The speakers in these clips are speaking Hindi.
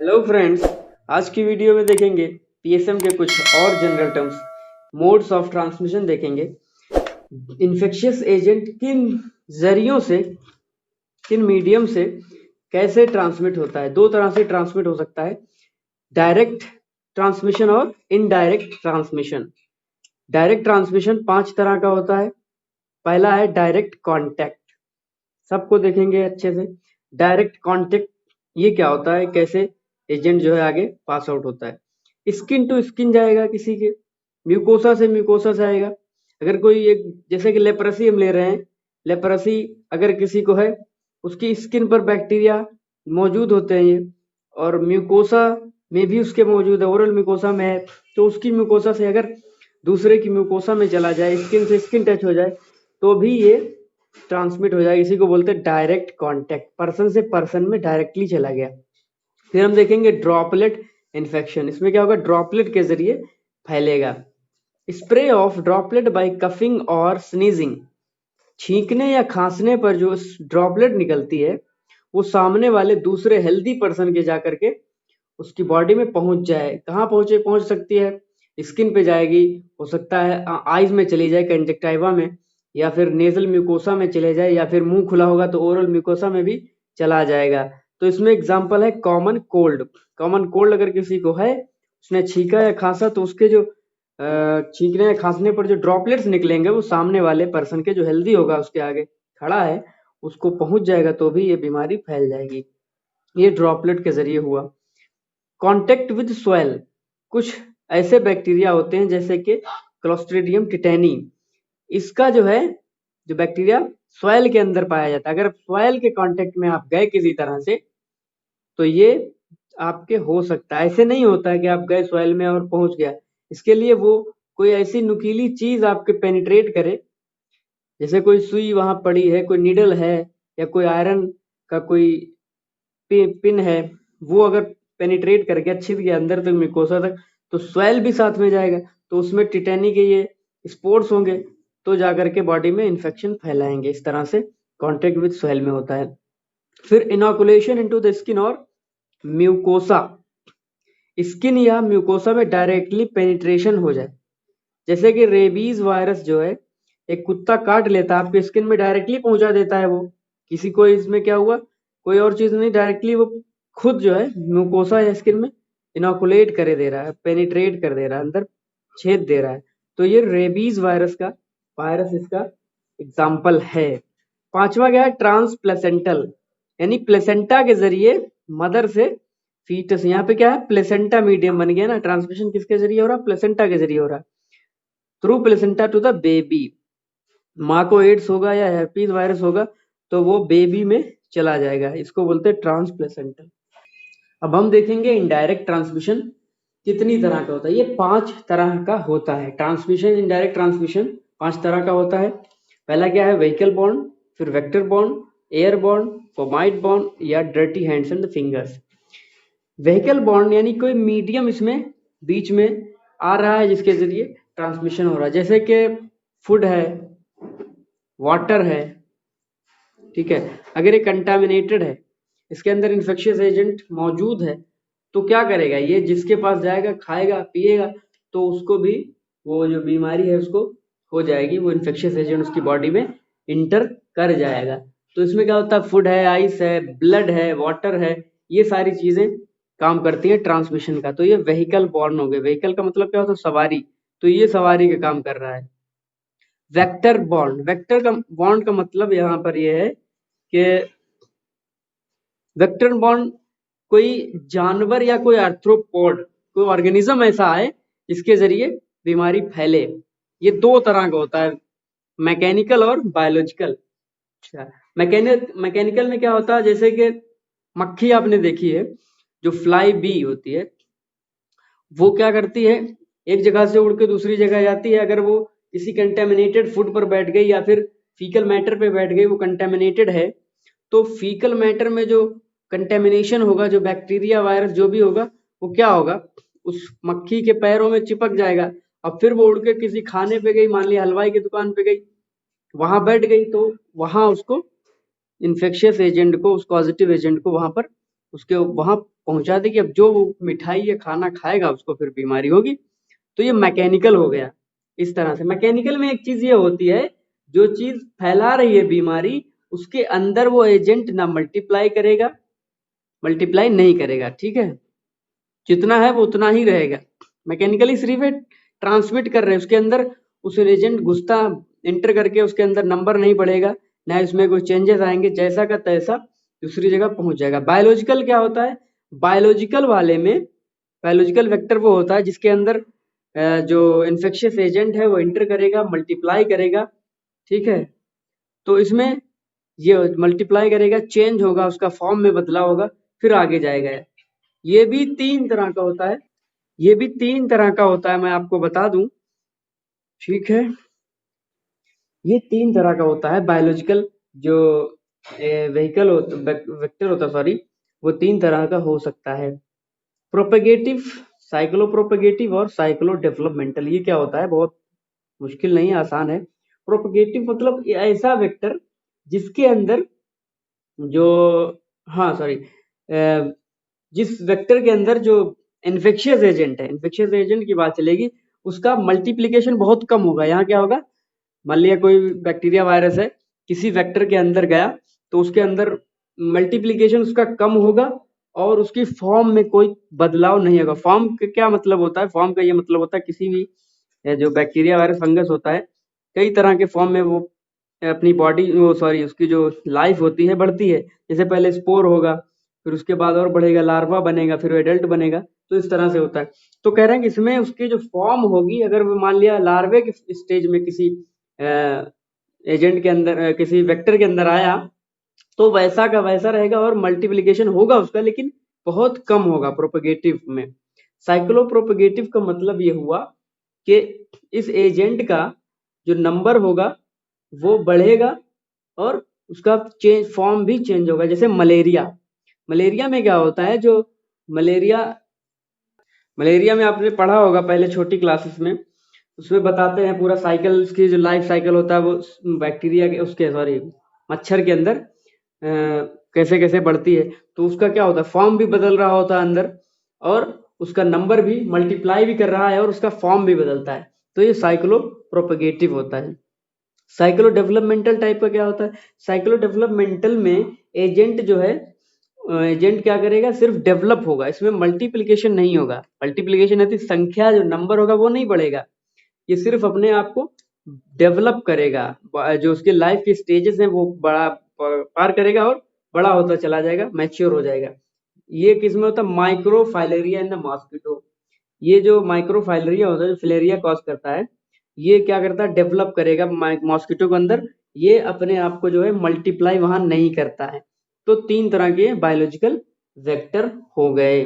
हेलो फ्रेंड्स, आज की वीडियो में देखेंगे पीएसएम के कुछ और general terms, modes of transmission देखेंगे। इन्फेक्शियस एजेंट किन जरियों से, किन मीडियम से कैसे ट्रांसमिट होता है। दो तरह से ट्रांसमिट हो सकता है, डायरेक्ट ट्रांसमिशन और इनडायरेक्ट ट्रांसमिशन। डायरेक्ट ट्रांसमिशन 5 तरह का होता है। पहला है डायरेक्ट कांटेक्ट, सबको देखेंगे अच्छे से। डायरेक्ट कांटेक्ट ये क्या होता है, कैसे एजेंट जो है आगे पास आउट होता है। स्किन टू स्किन जाएगा, किसी के म्यूकोसा से म्यूकोसा से आएगा। अगर कोई एक, जैसे कि लेप्रेसी हम ले रहे हैं, लेप्रेसी अगर किसी को है, उसकी स्किन पर बैक्टीरिया मौजूद होते हैं ये, और म्यूकोसा में भी उसके मौजूद है, ओरल म्यूकोसा में है, तो उसकी म्यूकोसा से अगर दूसरे की म्यूकोसा में चला जाए, स्किन से स्किन टच हो जाए, तो भी ये ट्रांसमिट हो जाएगा। इसी को बोलते हैं डायरेक्ट कांटेक्ट, पर्सन से पर्सन में डायरेक्टली चला गया। फिर हम देखेंगे ड्रॉपलेट इन्फेक्शन। इसमें क्या होगा, ड्रॉपलेट के जरिए फैलेगा। Spray of droplet by coughing और स्नीजिंग, छींकने या खांसने पर जो ड्रॉपलेट निकलती है वो सामने वाले दूसरे हेल्दी पर्सन के जाकर के उसकी बॉडी में पहुंच जाए। कहाँ पहुंच सकती है, स्किन पे जाएगी, हो सकता है आईज में चली जाए, कंजक्टिवा में, या फिर नेजल म्यूकोसा में चले जाए, या फिर मुंह खुला होगा तो ओरल म्यूकोसा में भी चला जाएगा। तो इसमें एग्जांपल है कॉमन कोल्ड। कॉमन कोल्ड अगर किसी को है, उसने छींका या खांसा, तो उसके जो छींकने या खांसने पर जो ड्रॉपलेट्स निकलेंगे वो सामने वाले पर्सन के, जो हेल्दी होगा उसके आगे खड़ा है, उसको पहुंच जाएगा, तो भी ये बीमारी फैल जाएगी। ये ड्रॉपलेट के जरिए हुआ। कांटेक्ट विद सॉइल, कुछ ऐसे बैक्टीरिया होते हैं जैसे कि क्लोस्ट्रीडियम टिटेनी, इसका जो है, जो बैक्टीरिया सॉइल के अंदर पाया जाता है। अगर सॉइल के कांटेक्ट में आप गए किसी तरह से, तो ये आपके हो सकता है। ऐसे नहीं होता है कि आप गए सॉइल में और पहुंच गया। इसके लिए वो कोई ऐसी नुकीली चीज आपके पेनिट्रेट करे, जैसे कोई सुई वहां पड़ी है, कोई नीडल है, या कोई आयरन का कोई पिन है, वो अगर पेनिट्रेट कर गया, छिप गया अंदर तक, म्यूकोसा तक, तो स्वेल भी साथ में जाएगा, तो उसमें टिटेनी के ये स्पोर्स होंगे, तो जाकर के बॉडी में इन्फेक्शन फैलाएंगे। इस तरह से कांटेक्ट विद स्वेल में होता है। फिर इनोकुलेशन इनटू द स्किन और म्यूकोसा, स्किन या म्यूकोसा में डायरेक्टली पेनिट्रेशन हो जाए। जैसे कि रेबीज वायरस जो है, एक कुत्ता काट लेता है, आपके स्किन में डायरेक्टली पहुंचा देता है। वो किसी को, इसमें क्या हुआ, कोई और चीज नहीं, डायरेक्टली वो खुद जो है म्यूकोसा या स्किन में इनोकुलेट करे दे रहा है, पेनिट्रेट कर दे रहा है, अंदर छेद दे रहा है। तो ये रेबीज वायरस इसका एग्जाम्पल है। पांचवा क्या है, ट्रांसप्लेसेंटल, यानी प्लेसेंटा के जरिए मदर से फीटस। यहाँ पे क्या है, प्लेसेंटा मीडियम बन गया ना, ट्रांसमिशन किसके जरिए हो रहा है, प्लेसेंटा के जरिए हो रहा है, through placenta to the baby. माँ को एड्स होगा या herpes वायरस होगा, तो वो बेबी में चला जाएगा। इसको बोलते हैं ट्रांसप्लेसेंटल। अब हम देखेंगे इनडायरेक्ट ट्रांसमिशन कितनी तरह का होता है। ये 5 तरह का होता है ट्रांसमिशन। इनडायरेक्ट ट्रांसमिशन 5 तरह का होता है। पहला क्या है, व्हीकल बॉन्ड, फिर vector bond, air bond, fomite bond, या dirty hands and fingers. Vehicle bond यानी कोई मीडियम इसमें बीच में आ रहा है, जिसके जरिए ट्रांसमिशन हो रहा है। जैसे कि फूड है, वाटर है, ठीक है। अगर ये कंटामिनेटेड है, इसके अंदर इन्फेक्शियस एजेंट मौजूद है, तो क्या करेगा, ये जिसके पास जाएगा, खाएगा, पिएगा, तो उसको भी वो जो बीमारी है उसको हो जाएगी, वो इन्फेक्शियस एजेंट उसकी बॉडी में इंटर कर जाएगा। तो इसमें क्या होता है, फूड है, आइस है, ब्लड है, वाटर है, ये सारी चीजें काम करती है ट्रांसमिशन का। तो ये व्हीकल बॉर्न हो गए। व्हीकल का मतलब क्या होता है, सवारी, तो ये सवारी का काम कर रहा है। वेक्टर बॉन्ड, वेक्टर का बॉन्ड का मतलब यहाँ पर ये है कि वेक्टर बॉन्ड कोई जानवर या कोई आर्थ्रोपोड, कोई ऑर्गेनिज्म ऐसा है जिसके जरिए बीमारी फैले। ये 2 तरह का होता है, मैकेनिकल और बायोलॉजिकल। अच्छा, मैकेनिकल में क्या होता है, जैसे कि मक्खी आपने देखी है, जो फ्लाई बी होती है, वो क्या करती है, एक जगह से उड़ के दूसरी जगह जाती है। अगर वो किसी कंटेमिनेटेड फूड पर बैठ गई, या फिर फीकल मैटर पे बैठ गई, वो कंटेमिनेटेड है, तो फीकल मैटर में जो कंटेमिनेशन होगा, जो बैक्टीरिया वायरस जो भी होगा, वो क्या होगा, उस मक्खी के पैरों में चिपक जाएगा। अब फिर वो उड़ के किसी खाने पे गई, मान लिया हलवाई की दुकान पे गई, वहां बैठ गई, तो वहां उसको इन्फेक्शियस एजेंट को, उस पॉजिटिव एजेंट को वहां पर उसके वहां पहुंचा दे कि अब जो वो मिठाई या खाना खाएगा उसको फिर बीमारी होगी। तो ये मैकेनिकल हो गया। इस तरह से मैकेनिकल में एक चीज ये होती है, जो चीज फैला रही है बीमारी, उसके अंदर वो एजेंट ना मल्टीप्लाई करेगा, मल्टीप्लाई नहीं करेगा, ठीक है, जितना है वो उतना ही रहेगा। मैकेनिकली सिर्फ ट्रांसमिट कर रहे हैं, उसके अंदर उस एजेंट घुसता, एंटर करके उसके अंदर नंबर नहीं बढ़ेगा, ना इसमें कोई चेंजेस आएंगे, जैसा का तैसा दूसरी जगह पहुंच जाएगा। बायोलॉजिकल क्या होता है, बायोलॉजिकल वाले में बायोलॉजिकल वेक्टर वो होता है जिसके अंदर जो इन्फेक्शियस एजेंट है वो एंटर करेगा, मल्टीप्लाई करेगा, ठीक है। तो इसमें ये मल्टीप्लाई करेगा, चेंज होगा, उसका फॉर्म में बदलाव होगा, फिर आगे जाएगा। ये भी 3 तरह का होता है, ये भी 3 तरह का होता है, मैं आपको बता दूं, ठीक है। ये 3 तरह का होता है बायोलॉजिकल जो व्हीकल वेक्टर होता है, सॉरी, वो 3 तरह का हो सकता है। प्रोपेगेटिव, साइक्लो प्रोपेगेटिव और साइक्लो डेवलपमेंटल। ये क्या होता है, बहुत मुश्किल नहीं है, आसान है। प्रोपेगेटिव मतलब ऐसा वेक्टर जिसके अंदर जो, हाँ सॉरी, जिस वेक्टर के अंदर जो इन्फेक्शियस एजेंट है, इन्फेक्शियस एजेंट की बात चलेगी, उसका मल्टीप्लिकेशन बहुत कम होगा। यहाँ क्या होगा, मान लिया कोई बैक्टीरिया वायरस है, किसी वेक्टर के अंदर गया तो उसके अंदर मल्टीप्लिकेशन उसका कम होगा और उसकी फॉर्म में कोई बदलाव नहीं होगा। फॉर्म का क्या मतलब होता है, फॉर्म का ये मतलब होता है किसी भी जो बैक्टीरिया वायरस फंगस होता है, कई तरह के फॉर्म में वो अपनी बॉडी, वो सॉरी, उसकी जो लाइफ होती है बढ़ती है। जैसे पहले स्पोर होगा, फिर उसके बाद और बढ़ेगा, लार्वा बनेगा, फिर एडल्ट बनेगा, तो इस तरह से होता है। तो कह रहे हैं कि इसमें उसकी जो फॉर्म होगी, अगर वो मान लिया लार्वे के स्टेज में किसी एजेंट के अंदर, किसी वेक्टर के अंदर आया, तो वैसा का वैसा रहेगा और मल्टीप्लिकेशन होगा उसका, लेकिन बहुत कम होगा प्रोपेगेटिव में। साइक्लो प्रोपेगेटिव का मतलब ये हुआ कि इस एजेंट का जो नंबर होगा वो बढ़ेगा और उसका चेंज फॉर्म भी चेंज होगा। जैसे मलेरिया, मलेरिया में क्या होता है, जो मलेरिया मलेरिया में आपने पढ़ा होगा पहले छोटी क्लासेस में, उसमें बताते हैं पूरा साइकिल, उसकी जो लाइफ साइकिल होता है वो बैक्टीरिया के, उसके सॉरी, मच्छर के अंदर कैसे कैसे बढ़ती है। तो उसका क्या होता है, फॉर्म भी बदल रहा होता है अंदर, और उसका नंबर भी मल्टीप्लाई भी कर रहा है और उसका फॉर्म भी बदलता है। तो ये साइक्लो प्रोपेगेटिव होता है। साइक्लो डेवलपमेंटल टाइप का क्या होता है, साइक्लो डेवलपमेंटल में एजेंट जो है, एजेंट क्या करेगा, सिर्फ डेवलप होगा, इसमें मल्टीप्लिकेशन नहीं होगा। मल्टीप्लिकेशन है संख्या, जो नंबर होगा वो नहीं बढ़ेगा, ये सिर्फ अपने आप को डेवलप करेगा, जो उसके लाइफ के स्टेजेस हैं वो बड़ा पार करेगा और बड़ा होता चला जाएगा, मैच्योर हो जाएगा। ये किसमें होता है, माइक्रोफाइलेरिया इन द मॉस्किटो। ये जो माइक्रोफाइलेरिया होता है, जो फिलेरिया कॉज करता है, ये क्या करता है, डेवलप करेगा मॉस्किटो के अंदर, ये अपने आप को जो है मल्टीप्लाई वहां नहीं करता है। तो 3 तरह के बायोलॉजिकल वेक्टर हो गए।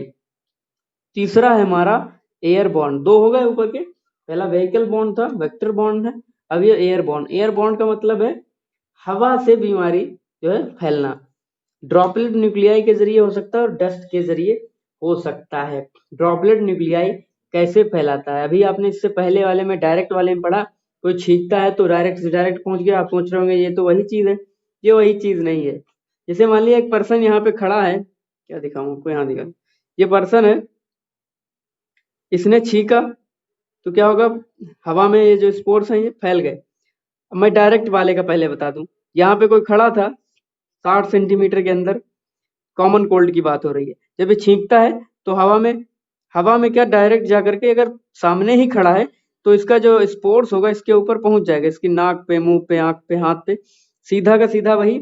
तीसरा है हमारा एयर बॉन्ड। 2 हो गए ऊपर के, पहला व्हीकल बॉन्ड था, वेक्टर बॉन्ड है, अब ये एयर बॉन्ड। एयर बॉन्ड का मतलब है हवा से बीमारी जो है फैलना। ड्रॉपलेट न्यूक्लियाई के जरिए हो सकता है और डस्ट के जरिए हो सकता है। ड्रॉपलेट न्यूक्लियाई कैसे फैलाता है, अभी आपने इससे पहले वाले में, डायरेक्ट वाले में पढ़ा, कोई छींकता है तो डायरेक्ट से डायरेक्ट पहुंच गया। आप सोच रहे होंगे ये तो वही चीज है, ये वही चीज नहीं है। जैसे मान लिया एक पर्सन यहाँ पे खड़ा है, क्या दिखाऊं आपको, यहाँ दिखा, ये पर्सन है, इसने छींका तो क्या होगा, हवा में ये जो स्पोर्स हैं ये फैल गए। अब मैं डायरेक्ट वाले का पहले बता दूं, यहाँ पे कोई खड़ा था 60 सेंटीमीटर के अंदर, कॉमन कोल्ड की बात हो रही है, जब ये छींकता है तो हवा में क्या डायरेक्ट जाकर के, अगर सामने ही खड़ा है तो इसका जो स्पोर्स होगा इसके ऊपर पहुंच जाएगा, इसकी नाक पे, मुंह पे, आंख पे, हाथ पे, सीधा का सीधा वही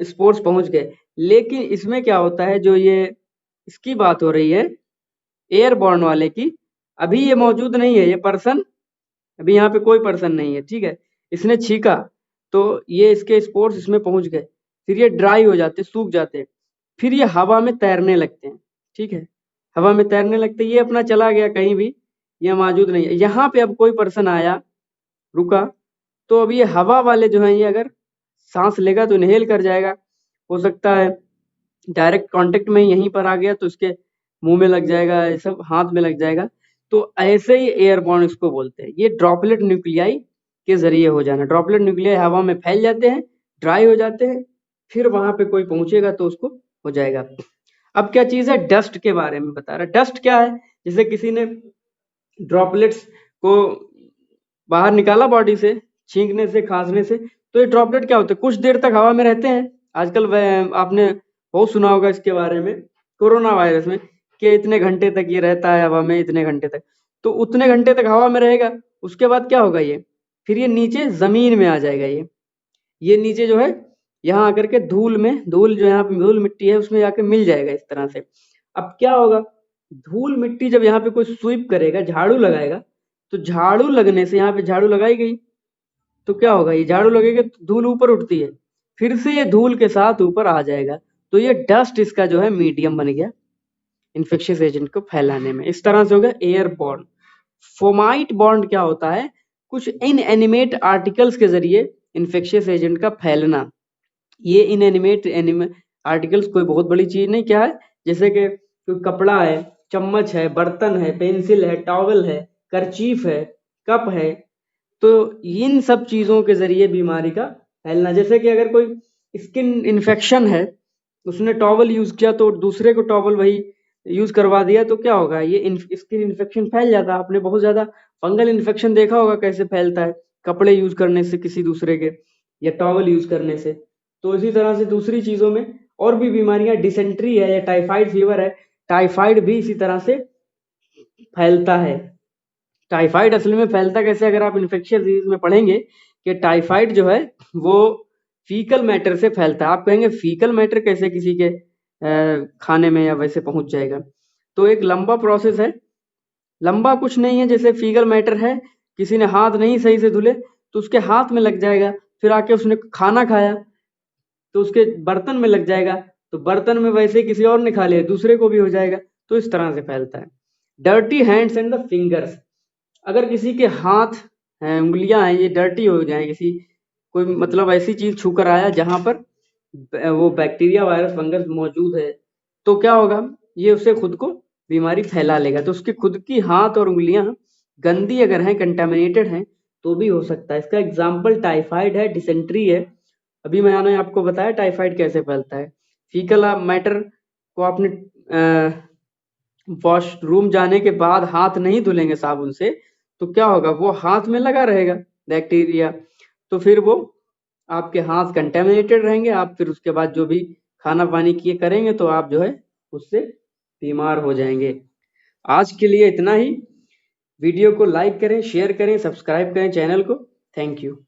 स्पोर्स पहुंच गए। लेकिन इसमें क्या होता है, जो ये इसकी बात हो रही है एयरबॉर्न वाले की, अभी ये मौजूद नहीं है, ये पर्सन, अभी यहाँ पे कोई पर्सन नहीं है, ठीक है। इसने छींका तो ये इसके स्पोर्स इसमें पहुंच गए, फिर ये ड्राई हो जाते, सूख जाते, फिर ये हवा में तैरने लगते हैं, ठीक है, हवा में तैरने लगते, ये अपना चला गया कहीं भी, ये मौजूद नहीं है। यहाँ पे अब कोई पर्सन आया, रुका, तो अब ये हवा वाले जो है, ये अगर सांस लेगा तो इनहेल कर जाएगा, हो सकता है डायरेक्ट कांटेक्ट में यहीं पर आ गया तो इसके मुंह में लग जाएगा, ये सब हाथ में लग जाएगा। तो ऐसे ही एयरबॉर्न इसको बोलते हैं। ये ड्रॉपलेट न्यूक्लियाई के जरिए हो जाना, ड्रॉपलेट न्यूक्लियाई हवा में फैल जाते हैं, ड्राई हो जाते हैं, फिर वहां पे कोई पहुंचेगा तो उसको हो जाएगा। अब क्या चीज है, डस्ट के बारे में बता रहा है। डस्ट क्या है, जैसे किसी ने ड्रॉपलेट्स को बाहर निकाला बॉडी से, छींकने से, खांसने से, तो ये ड्रॉपलेट क्या होते हैं, कुछ देर तक हवा में रहते हैं। आजकल आपने बहुत सुना होगा इसके बारे में, कोरोना वायरस में, कि इतने घंटे तक ये रहता है हवा में, इतने घंटे तक। तो उतने घंटे तक हवा में रहेगा, उसके बाद क्या होगा, ये फिर ये नीचे जमीन में आ जाएगा। ये नीचे जो है, यहाँ आकर के धूल में, धूल जो यहाँ पे धूल मिट्टी है उसमें जाके मिल जाएगा इस तरह से। अब क्या होगा, धूल मिट्टी जब यहाँ पे कोई स्वीप करेगा, झाड़ू लगाएगा, तो झाड़ू लगने से, यहाँ पे झाड़ू लगाई गई, तो क्या होगा, ये झाड़ू लगेगा तो धूल ऊपर उठती है, फिर से ये धूल के साथ ऊपर आ जाएगा। तो ये डस्ट इसका जो है मीडियम बन गया इन्फेक्शियस एजेंट को फैलाने में। इस तरह से हो गया एयर बॉर्न। फोमाइट बॉन्ड क्या होता है, कुछ इनएनिमेट आर्टिकल्स के जरिए इन्फेक्शियस एजेंट का फैलना। ये इनएनिमेट आर्टिकल्स कोई बहुत बड़ी चीज नहीं, क्या है, जैसे कि कोई कपड़ा है, चम्मच है, बर्तन है, पेंसिल है, टॉवल है, कर्चीफ है, कप है, तो इन सब चीजों के जरिए बीमारी का फैलना। जैसे कि अगर कोई स्किन इन्फेक्शन है, उसने टॉवल यूज किया तो दूसरे को टॉवल वही यूज करवा दिया, तो क्या होगा, ये स्किन इन्फेक्शन फैल जाता है। आपने बहुत ज्यादा फंगल इन्फेक्शन देखा होगा कैसे फैलता है, कपड़े यूज करने से किसी दूसरे के, या टॉवल यूज करने से। तो इसी तरह से दूसरी चीजों में और भी बीमारियां, डिसेंट्री है या टाइफाइड फीवर है, टाइफाइड भी इसी तरह से फैलता है। टाइफाइड असल में फैलता कैसे, अगर आप इन्फेक्शियस डिजीज में पढ़ेंगे कि टाइफाइड जो है वो फीकल मैटर से फैलता है। आप कहेंगे फीकल मैटर कैसे किसी के खाने में या वैसे पहुंच जाएगा, तो एक लंबा प्रोसेस है। लंबा कुछ नहीं है, जैसे फीकल मैटर है, किसी ने हाथ नहीं सही से धुले तो उसके हाथ में लग जाएगा, फिर आके उसने खाना खाया तो उसके बर्तन में लग जाएगा, तो बर्तन में वैसे किसी और ने खा लिया, दूसरे को भी हो जाएगा। तो इस तरह से फैलता है। Dirty hands and the fingers, अगर किसी के हाथ हैं, उंगलियां हैं, ये डर्टी हो जाए, किसी कोई मतलब ऐसी चीज छूकर आया जहां पर वो बैक्टीरिया, वायरस, फंगस मौजूद है, तो क्या होगा, ये उससे खुद को बीमारी फैला लेगा। तो उसकी खुद की हाथ और उंगलियां गंदी अगर हैं, कंटामिनेटेड हैं, तो भी हो सकता है। इसका एग्जाम्पल टाइफाइड है, डिसेंट्री है। अभी मैंने आपको बताया टाइफाइड कैसे फैलता है। फीकल मैटर को आपने वॉशरूम जाने के बाद हाथ नहीं धुलेंगे साबुन से, तो क्या होगा, वो हाथ में लगा रहेगा बैक्टीरिया, तो फिर वो आपके हाथ कंटेमिनेटेड रहेंगे। आप फिर उसके बाद जो भी खाना पानी किए करेंगे तो आप जो है उससे बीमार हो जाएंगे। आज के लिए इतना ही। वीडियो को लाइक करें, शेयर करें, सब्सक्राइब करें चैनल को। Thank you.